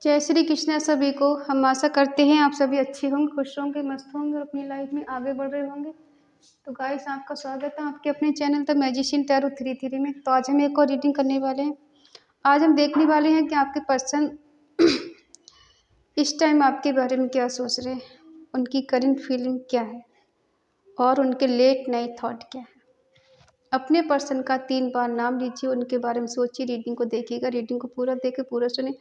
जय श्री कृष्णा सभी को। हम आशा करते हैं आप सभी अच्छे होंगे, खुश होंगे, मस्त होंगे और अपनी लाइफ में आगे बढ़ रहे होंगे। तो गाइस, आपका स्वागत है आपके अपने चैनल द मैजिशियन टैरो 33 में। तो आज हम एक और रीडिंग करने वाले हैं। आज हम देखने वाले हैं कि आपके पर्सन इस टाइम आपके बारे में क्या सोच रहे हैं, उनकी करंट फीलिंग क्या है और उनके लेट नाइट थॉट क्या है। अपने पर्सन का 3 बार नाम लीजिए, उनके बारे में सोचिए, रीडिंग को देखिएगा। रीडिंग को पूरा देखे, पूरा सुने।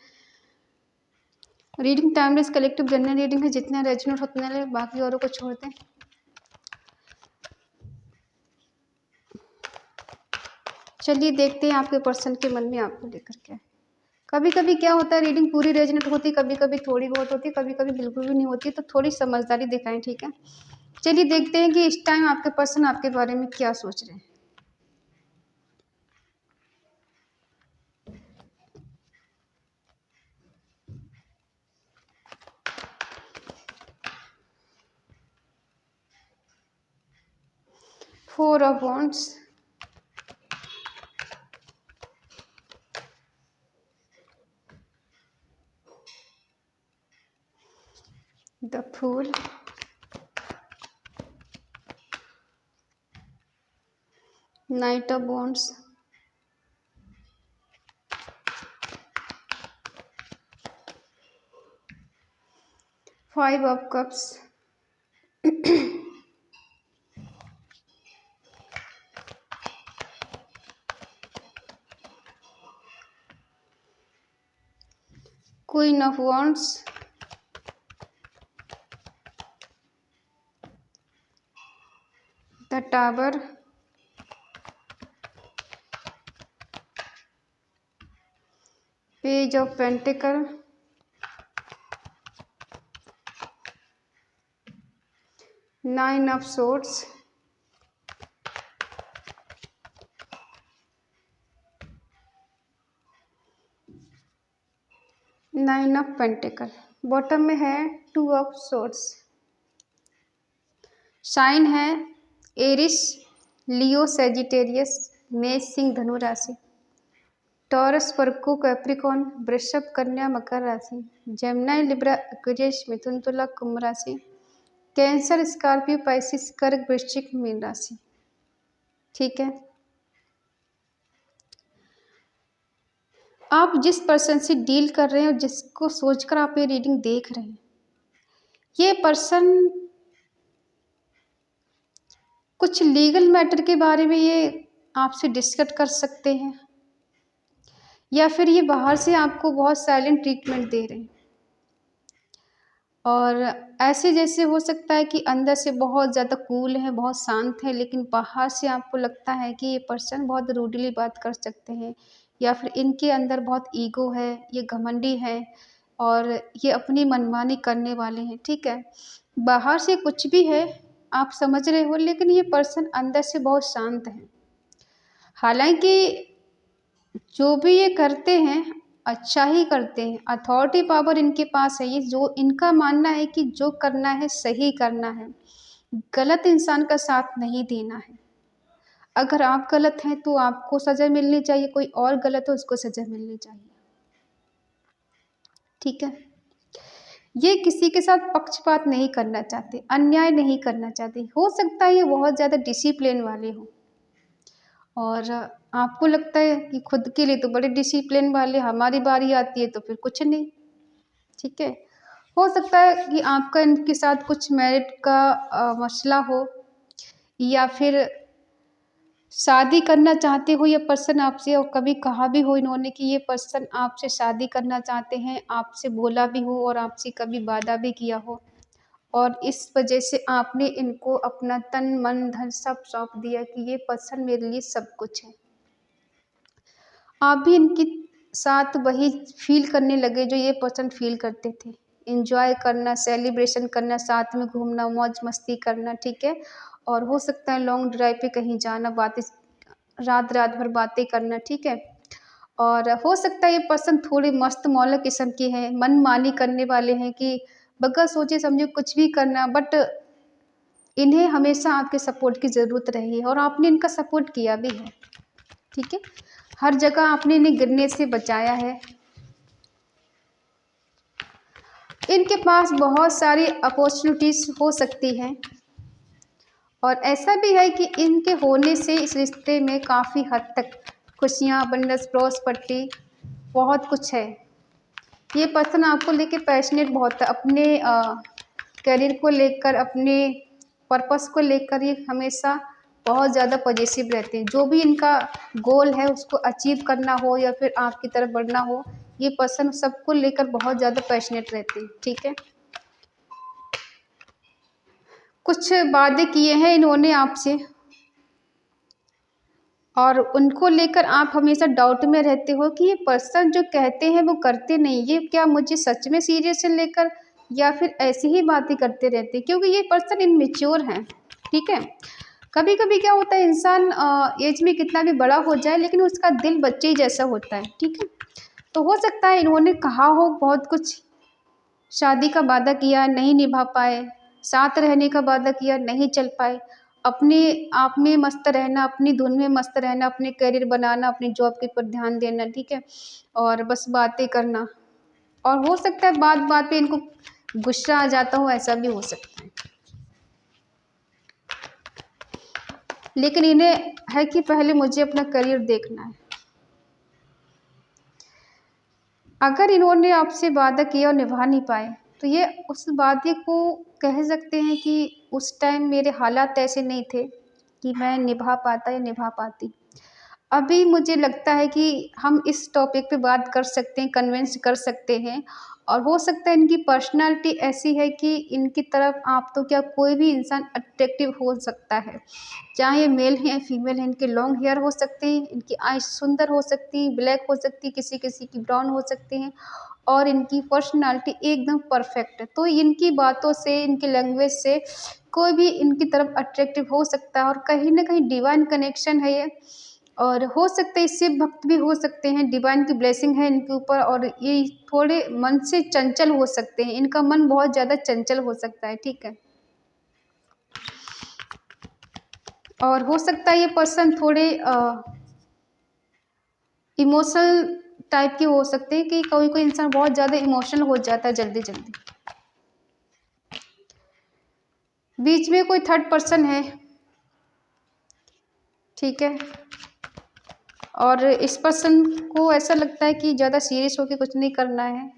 Reading timeless collective general reading है, जितना रेजोनेट उतना ले, बाकी औरों को छोड़ दें। चलिए देखते हैं आपके पर्सन के मन में आपको लेकर क्या है। कभी कभी क्या होता है, रीडिंग पूरी रेजोनेट होती है, कभी कभी थोड़ी बहुत होती है, कभी कभी बिल्कुल भी नहीं होती, तो थोड़ी समझदारी दिखाएं, ठीक है। चलिए देखते हैं कि इस टाइम आपके पर्सन आपके बारे में क्या सोच रहे हैं। Four of wands, the fool, knight of wands, five of cups, queen of wands, the tower, page of pentacle, nine of swords, nine of pentacle. Bottom में है 2 ऑफ सोर्ड्स। साइन है एरिस, लियो, सेजिटेरियस, मेष, सिंह, धनु राशि, taurus, वर्गो, Capricorn, वृषभ, कन्या, मकर राशि, जेमिनी, लिब्रा, एक्वेरियस, मिथुन, तुला, कुंभ राशि, कैंसर, स्कॉर्पियो, पाइसिस, कर्क, वृश्चिक, मीन राशि। ठीक है, आप जिस पर्सन से डील कर रहे हैं और जिसको सोचकर आप ये रीडिंग देख रहे हैं, ये पर्सन कुछ लीगल मैटर के बारे में ये आपसे डिस्कस कर सकते हैं, या फिर ये बाहर से आपको बहुत साइलेंट ट्रीटमेंट दे रहे हैं। और ऐसे जैसे हो सकता है कि अंदर से बहुत ज़्यादा कूल है, बहुत शांत है, लेकिन बाहर से आपको लगता है कि ये पर्सन बहुत रूडली बात कर सकते हैं, या फिर इनके अंदर बहुत ईगो है, ये घमंडी है और ये अपनी मनमानी करने वाले हैं। ठीक है, बाहर से कुछ भी है आप समझ रहे हो, लेकिन ये पर्सन अंदर से बहुत शांत है। हालांकि जो भी ये करते हैं अच्छा ही करते हैं, अथॉरिटी पावर इनके पास है। ये जो इनका मानना है कि जो करना है सही करना है, गलत इंसान का साथ नहीं देना है। अगर आप गलत हैं तो आपको सज़ा मिलनी चाहिए, कोई और गलत हो उसको सज़ा मिलनी चाहिए। ठीक है, ये किसी के साथ पक्षपात नहीं करना चाहते, अन्याय नहीं करना चाहते। हो सकता है ये बहुत ज़्यादा डिसिप्लिन वाले हों और आपको लगता है कि खुद के लिए तो बड़े डिसिप्लिन वाले, हमारी बारी आती है तो फिर कुछ नहीं। ठीक है, हो सकता है कि आपका इनके साथ कुछ मैरिड का मसला हो, या फिर शादी करना चाहते हो ये पर्सन आपसे, और कभी कहा भी हो इन्होंने कि ये पर्सन आपसे शादी करना चाहते हैं, आपसे बोला भी हो और आपसे कभी वादा भी किया हो, और इस वजह से आपने इनको अपना तन मन धन सब सौंप दिया कि ये पर्सन मेरे लिए सब कुछ है। आप भी इनके साथ वही फील करने लगे जो ये पर्सन फील करते थे, एंजॉय करना, सेलिब्रेशन करना, साथ में घूमना, मौज मस्ती करना। ठीक है, और हो सकता है लॉन्ग ड्राइव पे कहीं जाना, बातें रात रात भर बातें करना। ठीक है, और हो सकता है ये पर्सन थोड़े मस्त मौला किस्म के हैं, मनमानी करने वाले हैं कि बगैर सोचे समझे कुछ भी करना, बट इन्हें हमेशा आपके सपोर्ट की ज़रूरत रही है और आपने इनका सपोर्ट किया भी है। ठीक है, हर जगह आपने इन्हें गिरने से बचाया है। इनके पास बहुत सारी अपॉर्चुनिटीज़ हो सकती हैं और ऐसा भी है कि इनके होने से इस रिश्ते में काफ़ी हद तक खुशियाँ, अबंडेंस, प्रॉस्पेरिटी बहुत कुछ है। ये पर्सन आपको लेके पैशनेट बहुत है, अपने करियर को लेकर, अपने पर्पस को लेकर ये हमेशा बहुत ज़्यादा पॉजिटिव रहते हैं। जो भी इनका गोल है उसको अचीव करना हो या फिर आपकी तरफ बढ़ना हो, ये पर्सन सबको लेकर बहुत ज़्यादा पैशनेट रहते हैं। ठीक है, कुछ वादे किए हैं इन्होंने आपसे और उनको लेकर आप हमेशा डाउट में रहते हो कि ये पर्सन जो कहते हैं वो करते नहीं, ये क्या मुझे सच में सीरियस से लेकर या फिर ऐसी ही बातें करते रहते हैं, क्योंकि ये पर्सन इनमेच्योर हैं। ठीक है, कभी कभी क्या होता है, इंसान एज में कितना भी बड़ा हो जाए लेकिन उसका दिल बच्चे ही जैसा होता है। ठीक है, तो हो सकता है इन्होंने कहा हो बहुत कुछ, शादी का वादा किया नहीं निभा पाए, साथ रहने का वादा किया नहीं चल पाए, अपने आप में मस्त रहना, अपनी धुन में मस्त रहना, अपने करियर बनाना, अपनी जॉब के ऊपर ध्यान देना। ठीक है, और बस बातें करना, और हो सकता है बात बात पे इनको गुस्सा आ जाता हो, ऐसा भी हो सकता है। लेकिन इन्हें है कि पहले मुझे अपना करियर देखना है। अगर इन्होंने आपसे वादा किया और निभा नहीं पाए तो ये उस वादे को कह सकते हैं कि उस टाइम मेरे हालात ऐसे नहीं थे कि मैं निभा पाता या निभा पाती। अभी मुझे लगता है कि हम इस टॉपिक पे बात कर सकते हैं, कन्विंस कर सकते हैं, और हो सकता है इनकी पर्सनालिटी ऐसी है कि इनकी तरफ आप तो क्या कोई भी इंसान अट्रैक्टिव हो सकता है, चाहे ये मेल हैं फीमेल हैं। इनके लॉन्ग हेयर हो सकते हैं, इनकी आईज सुंदर हो सकती है, ब्लैक हो सकती है, किसी किसी की ब्राउन हो सकती हैं, और इनकी पर्सनालिटी एकदम परफेक्ट है। तो इनकी बातों से, इनकी लैंग्वेज से कोई भी इनकी तरफ अट्रैक्टिव हो सकता है, और कहीं ना कहीं डिवाइन कनेक्शन है ये, और हो सकता है शिव भक्त भी हो सकते हैं, डिवाइन की ब्लेसिंग है इनके ऊपर, और ये थोड़े मन से चंचल हो सकते हैं, इनका मन बहुत ज़्यादा चंचल हो सकता है। ठीक है, और हो सकता है ये पर्सन थोड़े इमोशनल टाइप के हो सकते हैं, कि कोई कोई इंसान बहुत ज़्यादा इमोशनल हो जाता है जल्दी जल्दी। बीच में कोई थर्ड पर्सन है। ठीक है, और इस पर्सन को ऐसा लगता है कि ज़्यादा सीरियस होकर कुछ नहीं करना है।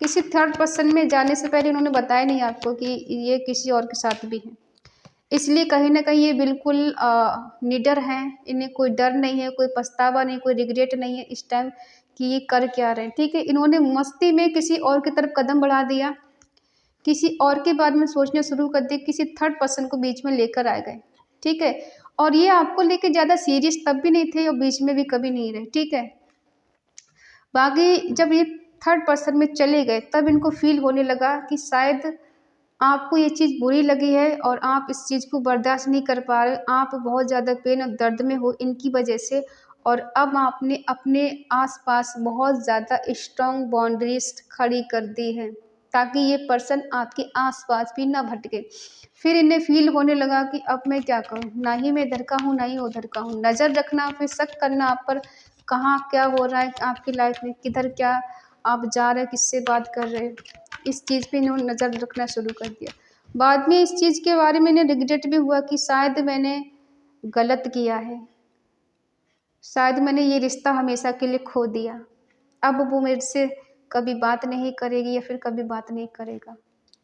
किसी थर्ड पर्सन में जाने से पहले उन्होंने बताया नहीं आपको कि ये किसी और के साथ भी है, इसलिए कहीं ना कहीं ये बिल्कुल निडर हैं। इन्हें कोई डर नहीं है, कोई पछतावा नहीं, कोई रिग्रेट नहीं है इस टाइम कि ये कर क्या रहे हैं। ठीक है, इन्होंने मस्ती में किसी और की तरफ कदम बढ़ा दिया, किसी और के बारे में सोचना शुरू कर दिया, किसी थर्ड पर्सन को बीच में लेकर आ गए। ठीक है, और ये आपको लेकर ज़्यादा सीरियस तब भी नहीं थे और बीच में भी कभी नहीं रहे। ठीक है, बाकी जब ये थर्ड पर्सन में चले गए तब इनको फील होने लगा कि शायद आपको ये चीज़ बुरी लगी है और आप इस चीज़ को बर्दाश्त नहीं कर पा रहे, आप बहुत ज़्यादा पेन और दर्द में हो इनकी वजह से, और अब आपने अपने आसपास बहुत ज़्यादा स्ट्रॉन्ग बाउंड्रीज खड़ी कर दी है ताकि ये पर्सन आपके आसपास भी ना भटके। फिर इन्हें फील होने लगा कि अब मैं क्या करूं, ना ही मैं इधर का हूं ना ही उधर का हूं, नज़र रखना, फिर शक करना आप पर, कहाँ क्या हो रहा है आपकी लाइफ में, किधर क्या आप जा रहे हैं, किससे बात कर रहे हैं, इस चीज़ पे इन्होंने नज़र रखना शुरू कर दिया। बाद में इस चीज़ के बारे में इन्हें रिग्रेट भी हुआ कि शायद मैंने गलत किया है, शायद मैंने ये रिश्ता हमेशा के लिए खो दिया, अब वो मेरे से कभी बात नहीं करेगी या फिर कभी बात नहीं करेगा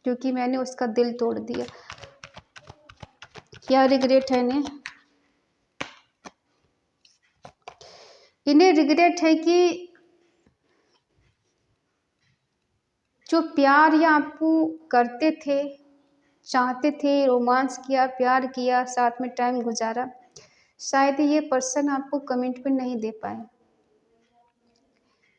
क्योंकि मैंने उसका दिल तोड़ दिया। क्या रिग्रेट है इन्हें? इन्हें रिग्रेट है कि जो प्यार या आपको करते थे, चाहते थे, रोमांस किया, प्यार किया, साथ में टाइम गुजारा, शायद ये पर्सन आपको कमिटमेंट नहीं दे पाए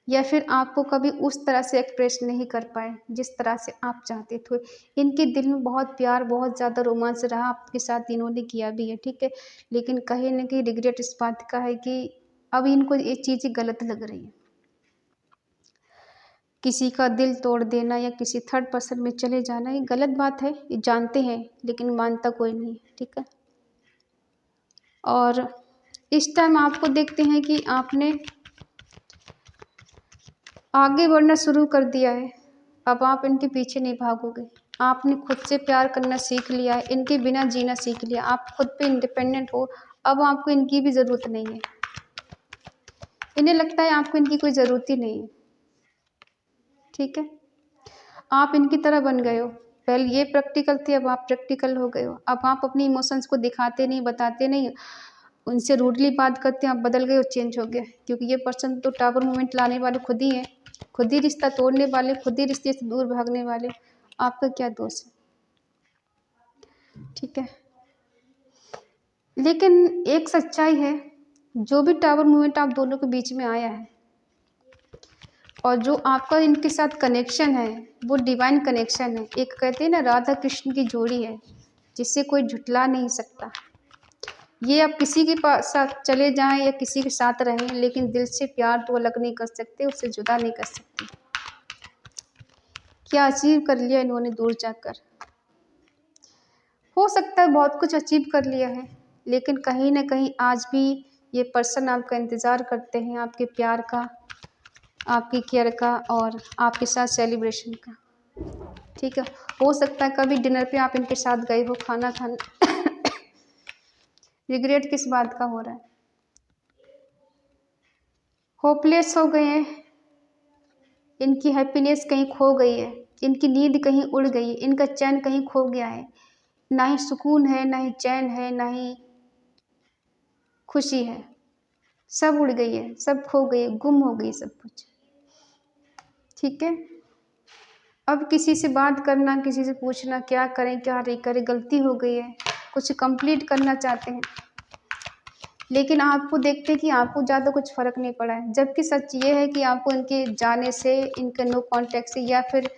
या फिर आपको कभी उस तरह से एक्सप्रेस नहीं कर पाए जिस तरह से आप चाहते थे। इनके दिल में बहुत प्यार, बहुत ज़्यादा रोमांस रहा आपके साथ, इन्होंने किया भी है। ठीक है, लेकिन कहीं ना कहीं रिग्रेट इस बात का है कि अब इनको ये चीज़ गलत लग रही है। किसी का दिल तोड़ देना या किसी थर्ड पर्सन में चले जाना ये गलत बात है, ये जानते हैं लेकिन मानता कोई नहीं। ठीक है, और इस टाइम आपको देखते हैं कि आपने आगे बढ़ना शुरू कर दिया है। अब आप इनके पीछे नहीं भागोगे। आपने खुद से प्यार करना सीख लिया है, इनके बिना जीना सीख लिया। आप खुद पे इंडिपेंडेंट हो। अब आपको इनकी भी ज़रूरत नहीं है। इन्हें लगता है आपको इनकी कोई ज़रूरत ही नहीं है। ठीक है, आप इनकी तरह बन गए हो। पहले ये प्रैक्टिकल थे, अब आप प्रैक्टिकल हो गए हो। अब आप अपनी इमोशंस को दिखाते नहीं, बताते नहीं, उनसे रूडली बात करते हैं। आप बदल गए हो, चेंज हो गए। क्योंकि ये पर्सन तो टावर मोमेंट लाने वाले खुद ही हैं, खुद ही रिश्ता तोड़ने वाले, खुद ही रिश्ते से दूर भागने वाले। आपका क्या दोष है? ठीक है, लेकिन एक सच्चाई है, जो भी टावर मोमेंट आप दोनों के बीच में आया है और जो आपका इनके साथ कनेक्शन है वो डिवाइन कनेक्शन है। एक कहते हैं ना, राधा कृष्ण की जोड़ी है जिससे कोई झुठला नहीं सकता। ये आप किसी के पास साथ चले जाएं या किसी के साथ रहें, लेकिन दिल से प्यार तो अलग नहीं कर सकते, उससे जुदा नहीं कर सकते। क्या अचीव कर लिया इन्होंने दूर जाकर? हो सकता है बहुत कुछ अचीव कर लिया है, लेकिन कहीं ना कहीं आज भी ये पर्सन आपका इंतज़ार करते हैं, आपके प्यार का, आपकी केयर का और आपके साथ सेलिब्रेशन का। ठीक है, हो सकता है कभी डिनर पे आप इनके साथ गए हो खाना खाने। रिग्रेट किस बात का हो रहा है? होपलेस हो गए हैं, इनकी हैप्पीनेस कहीं खो गई है, इनकी नींद कहीं उड़ गई है, इनका चैन कहीं खो गया है। ना ही सुकून है, ना ही चैन है, ना ही खुशी है। सब उड़ गई है, सब खो गई है, गुम हो गई सब कुछ। ठीक है, अब किसी से बात करना, किसी से पूछना क्या करें क्या नहीं करें, गलती हो गई है। कुछ कंप्लीट करना चाहते हैं, लेकिन आपको देखते हैं कि आपको ज़्यादा कुछ फ़र्क नहीं पड़ा है। जबकि सच ये है कि आपको इनके जाने से, इनके नो कांटेक्ट से या फिर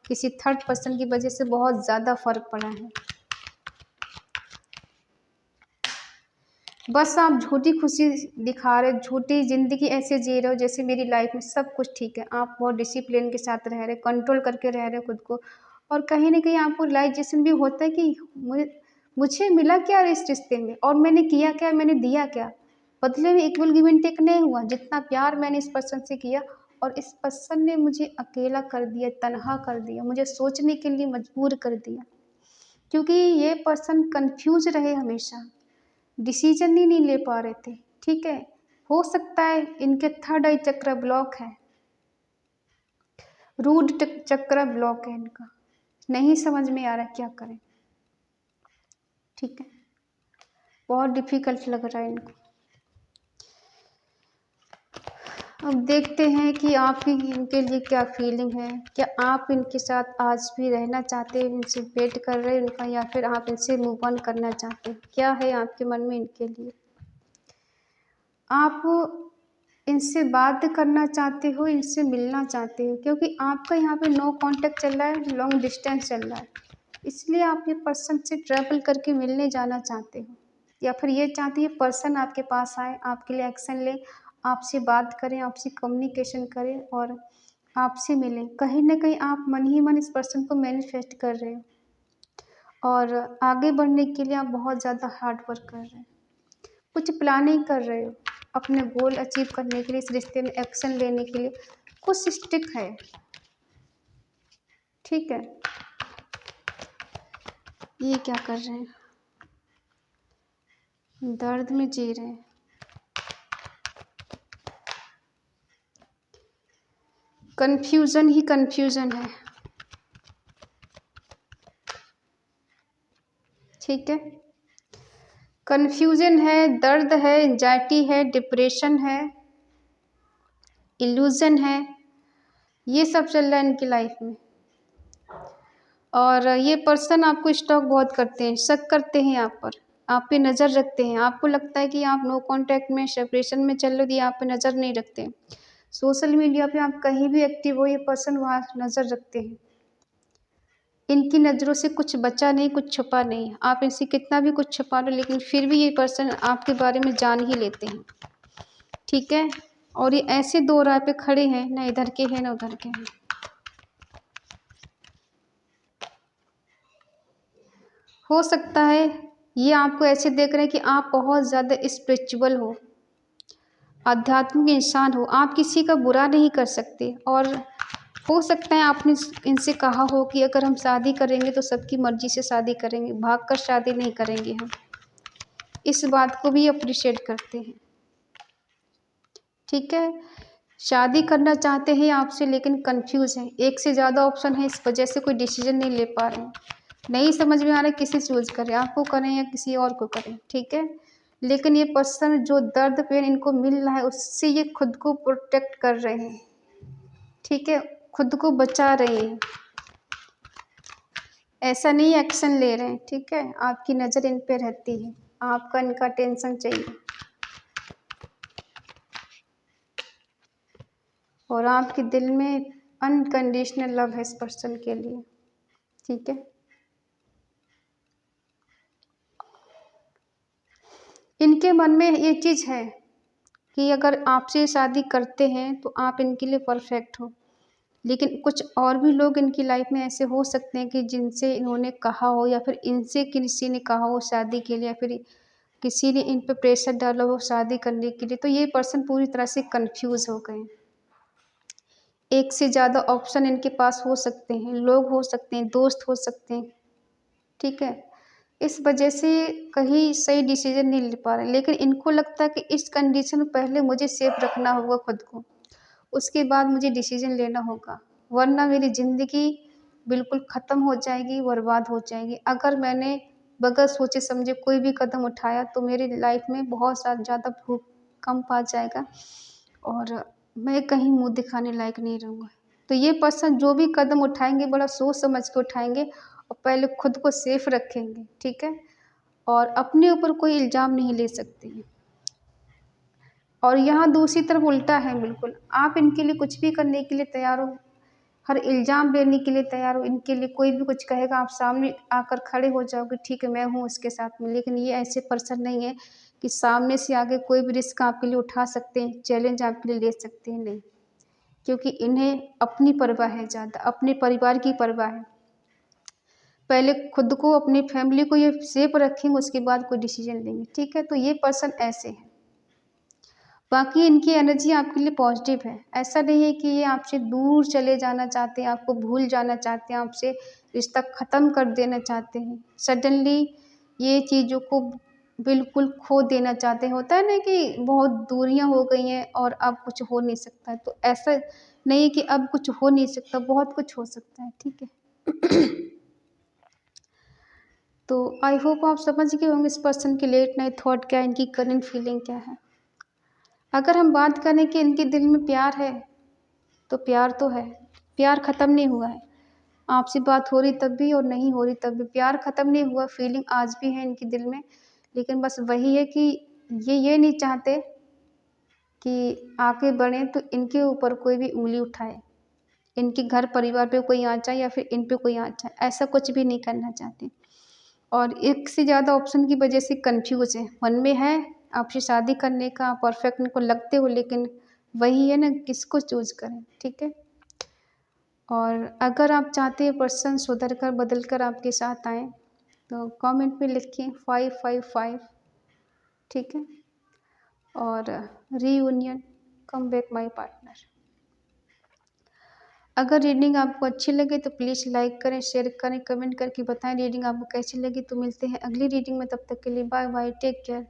किसी थर्ड पर्सन की वजह से बहुत ज़्यादा फ़र्क पड़ा है। बस आप झूठी खुशी दिखा रहे, झूठी ज़िंदगी ऐसे जी रहे हो जैसे मेरी लाइफ में सब कुछ ठीक है। आप बहुत डिसिप्लिन के साथ रह रहे, कंट्रोल करके रह रहे खुद को। और कहीं न कहीं आपको रियलाइज़ेशन भी होता है कि मुझे मिला क्या इस रिश्ते में, और मैंने किया क्या, मैंने दिया क्या? बदले में इक्वल गिव एंड टेक नहीं हुआ। जितना प्यार मैंने इस पर्सन से किया और इस पर्सन ने मुझे अकेला कर दिया, तन्हा कर दिया, मुझे सोचने के लिए मजबूर कर दिया। क्योंकि ये पर्सन कन्फ्यूज़ रहे हमेशा, डिसीजन ही नहीं ले पा रहे थे। ठीक है, हो सकता है इनके थर्ड आई चक्र ब्लॉक है, रूट चक्र ब्लॉक है इनका, नहीं समझ में आ रहा क्या करें। ठीक है, बहुत डिफिकल्ट लग रहा है इनको। अब देखते हैं कि आपकी इनके लिए क्या फीलिंग है। क्या आप इनके साथ आज भी रहना चाहते हैं, इनसे वेट कर रहे हैं उनका, या फिर आप इनसे मूव ऑन करना चाहते हैं? क्या है आपके मन में इनके लिए? आप इनसे बात करना चाहते हो, इनसे मिलना चाहते हो, क्योंकि आपका यहाँ पे नो कांटेक्ट चल रहा है, लॉन्ग डिस्टेंस चल रहा है। इसलिए आप ये पर्सन से ट्रैवल करके मिलने जाना चाहते हो, या फिर ये चाहते हैं पर्सन आपके पास आए, आपके लिए एक्शन ले, आपसे बात करें, आपसे कम्युनिकेशन करें और आपसे मिलें। कहीं ना कहीं आप मन ही मन इस पर्सन को मैनिफेस्ट कर रहे हो और आगे बढ़ने के लिए आप बहुत ज़्यादा हार्ड वर्क कर रहे हैं, कुछ प्लानिंग कर रहे हो अपने गोल अचीव करने के लिए, इस रिश्ते में एक्शन लेने के लिए कुछ स्टिक है। ठीक है, ये क्या कर रहे हैं, दर्द में जी रहे हैं। कंफ्यूजन ही कंफ्यूजन है। ठीक है, कंफ्यूजन है, दर्द है, एंजाइटी है, डिप्रेशन है, इल्यूजन है, ये सब चल रहा है इनकी लाइफ में। और ये पर्सन आपको स्टॉक बहुत करते हैं, शक करते हैं आप पे नज़र रखते हैं। आपको लगता है कि आप नो कांटेक्ट में, सेपरेशन में चल रही, आप पे नज़र नहीं रखते। सोशल मीडिया पे आप कहीं भी एक्टिव हो, ये पर्सन वहाँ नज़र रखते हैं। इनकी नज़रों से कुछ बचा नहीं, कुछ छुपा नहीं। आप इनसे कितना भी कुछ छुपा लो, लेकिन फिर भी ये पर्सन आपके बारे में जान ही लेते हैं। ठीक है, और ये ऐसे दो राह पे खड़े हैं, ना इधर के हैं ना उधर के हैं। हो सकता है ये आपको ऐसे देख रहे हैं कि आप बहुत ज़्यादा स्पिरिचुअल हो, आध्यात्मिक इंसान हो, आप किसी का बुरा नहीं कर सकते। और हो सकता है आपने इनसे कहा हो कि अगर हम शादी करेंगे तो सबकी मर्ज़ी से शादी करेंगे, भाग कर शादी नहीं करेंगे हम। इस बात को भी अप्रिशिएट करते हैं, ठीक है। शादी करना चाहते हैं आपसे लेकिन कंफ्यूज हैं, एक से ज़्यादा ऑप्शन है, इस वजह से कोई डिसीजन नहीं ले पा रहे हैं, नहीं समझ में आ रहा है किसे चूज करें, आपको करें या किसी और को करें, ठीक है। लेकिन ये पर्सन जो दर्द पेन इनको मिल रहा है उससे ये खुद को प्रोटेक्ट कर रहे हैं, ठीक है, खुद को बचा रहे हैं, ऐसा नहीं एक्शन ले रहे हैं, ठीक है। आपकी नज़र इन पे रहती है, आपका इनका टेंशन चाहिए और आपके दिल में अनकंडीशनल लव है इस पर्सन के लिए, ठीक है। इनके मन में ये चीज़ है कि अगर आपसे शादी करते हैं तो आप इनके लिए परफेक्ट हो, लेकिन कुछ और भी लोग इनकी लाइफ में ऐसे हो सकते हैं कि जिनसे इन्होंने कहा हो या फिर इनसे किसी ने कहा हो शादी के लिए या फिर किसी ने इन पे प्रेशर डाला हो शादी करने के लिए, तो ये पर्सन पूरी तरह से कंफ्यूज हो गए। एक से ज़्यादा ऑप्शन इनके पास हो सकते हैं, लोग हो सकते हैं, दोस्त हो सकते हैं, ठीक है। इस वजह से कहीं सही डिसीजन नहीं ले पा रहे, लेकिन इनको लगता है कि इस कंडीशन में पहले मुझे सेफ रखना होगा खुद को, उसके बाद मुझे डिसीजन लेना होगा, वरना मेरी ज़िंदगी बिल्कुल ख़त्म हो जाएगी, बर्बाद हो जाएगी। अगर मैंने बगैर सोचे समझे कोई भी कदम उठाया तो मेरी लाइफ में बहुत ज़्यादा भूकंप आ जाएगा और मैं कहीं मुँह दिखाने लायक नहीं रहूँगा। तो ये पर्सन जो भी कदम उठाएँगे बड़ा सोच समझ के उठाएँगे और पहले खुद को सेफ रखेंगे, ठीक है? और अपने ऊपर कोई इल्ज़ाम नहीं ले सकते हैं। और यहाँ दूसरी तरफ उल्टा है बिल्कुल, आप इनके लिए कुछ भी करने के लिए तैयार हो, हर इल्ज़ाम लेने के लिए तैयार हो, इनके लिए कोई भी कुछ कहेगा आप सामने आकर खड़े हो जाओगे, ठीक है मैं हूँ उसके साथ में। लेकिन ये ऐसे पर्सन नहीं है कि सामने से आगे कोई भी रिस्क आपके लिए उठा सकते हैं, चैलेंज आपके लिए ले सकते हैं, नहीं। क्योंकि इन्हें अपनी परवाह है ज़्यादा, अपने परिवार की परवाह है। पहले खुद को, अपनी फैमिली को ये सेफ रखेंगे, उसके बाद कोई डिसीजन लेंगे, ठीक है। तो ये पर्सन ऐसे हैं। बाकी इनकी एनर्जी आपके लिए पॉजिटिव है, ऐसा नहीं है कि ये आपसे दूर चले जाना चाहते हैं, आपको भूल जाना चाहते हैं, आपसे रिश्ता ख़त्म कर देना चाहते हैं, सडनली ये चीज़ों को बिल्कुल खो देना चाहते हैं। होता है ना कि बहुत दूरियां हो गई हैं और अब कुछ हो नहीं सकता, तो ऐसा नहीं है कि अब कुछ हो नहीं सकता, बहुत कुछ हो सकता है, ठीक है। तो आई होप आप समझ गए होंगे इस पर्सन की लेट नाइट थॉट क्या है, इनकी करंट फीलिंग क्या है। अगर हम बात करें कि इनके दिल में प्यार है, तो प्यार तो है, प्यार ख़त्म नहीं हुआ है। आपसे बात हो रही तब भी और नहीं हो रही तब भी प्यार ख़त्म नहीं हुआ, फीलिंग आज भी है इनके दिल में। लेकिन बस वही है कि ये नहीं चाहते कि आगे बढ़ें तो इनके ऊपर कोई भी उँगली उठाए, इनके घर परिवार पे कोई आ जाए या फिर इन पे कोई आ जाए, ऐसा कुछ भी नहीं करना चाहते। और एक से ज़्यादा ऑप्शन की वजह से कन्फ्यूज़ है, मन में है आपसे शादी करने का, परफेक्ट इनको लगते हो, लेकिन वही है ना किसको चूज़ करें, ठीक है। और अगर आप चाहते हैं पर्सन सुधर कर बदल कर आपके साथ आए तो कमेंट में लिखें 555, ठीक है। और reunion come back my partner. अगर रीडिंग आपको अच्छी लगे तो प्लीज़ लाइक करें, शेयर करें, कमेंट करके बताएं रीडिंग आपको कैसी लगी। तो मिलते हैं अगली रीडिंग में, तब तक के लिए बाय बाय, टेक केयर।